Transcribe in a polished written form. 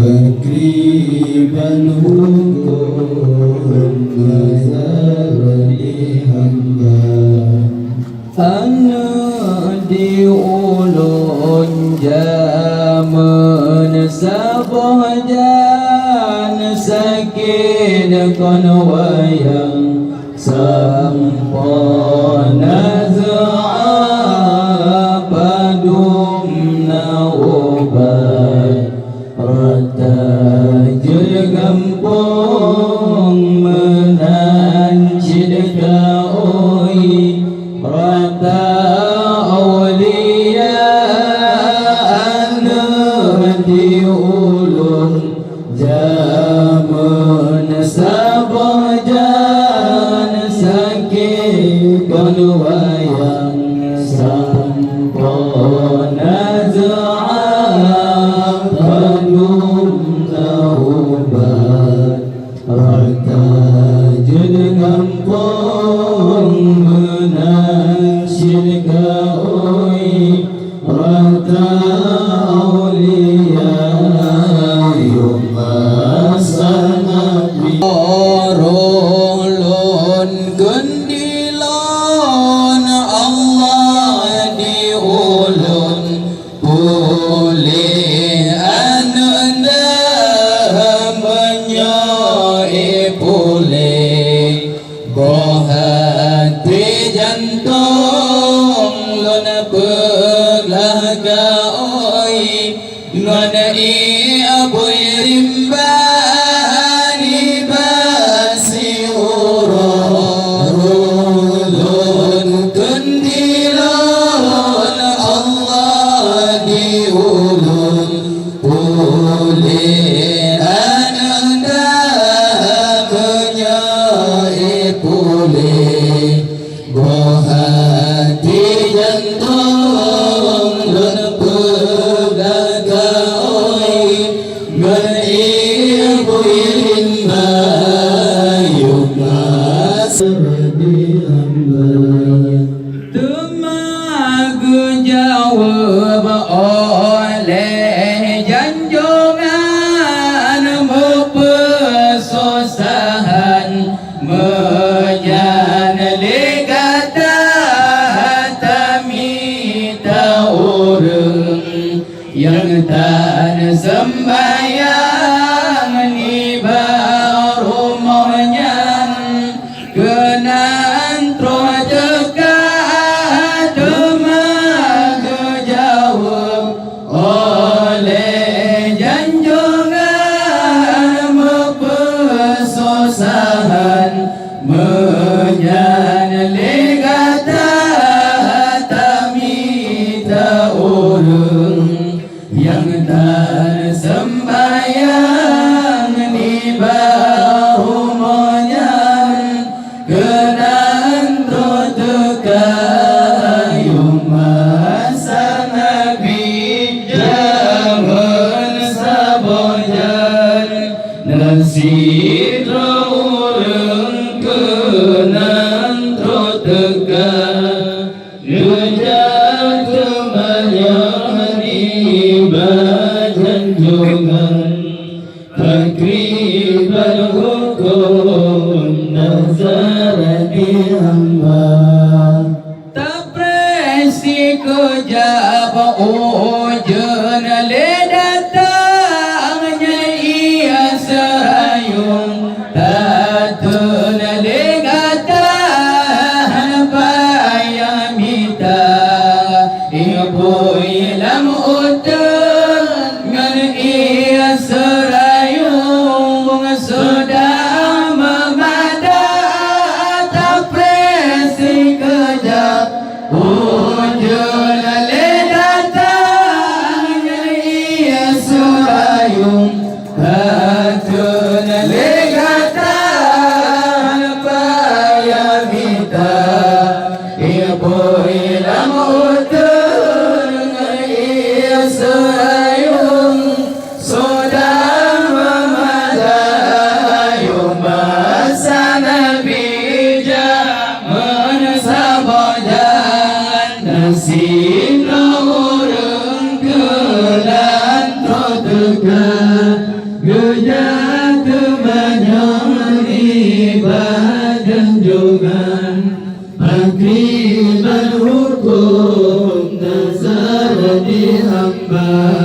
Pagriban hukum mazhari hamba Anak di ulun jaman sabah jan sakin kon wayang sampona za'a padum naubat Ratajul kampung menancid kaoi Rata awliya anak di ulun Jaman sabah jan sakit kon wayang sampona za'a Ratajul kampung menancid kaoi Rata awliya yumasan nabi Orolon gendilon Allah di ulun boleh ananda boleh hati jantung lon pelah gaoi lon aboy rimbani basi urolun kendilon Allah di ulun boleh ananda boleh hati jantung lon pelah gaoi ngeribuy rimbayung masradi hamba Temagu jawab oleh janjungan pesusahan menyanli kata tamita orang yang tak sembahyang ni baru monyan kenan terdekat temaga jawab oleh janjungan pesusahan menyanli kata tamita orang yang tak sembahyang ni baru monyan kenan tertekayung masa Nabi zaman sabojan nasir orang kenan tertekan Rejak kemayang ibadah janjungan Takriban hukum nazarati hamba Tak presi kejap ujian ledatangnya ia serayung Tak tunali katahan payah minta Ibu ilam utang ngan ia serayung sudah serayung sudah memadayung masa Nabi zaman sabadan nasib orang kelan totekan gejat banyak ibadah jungan akriban hukum nazar di hamba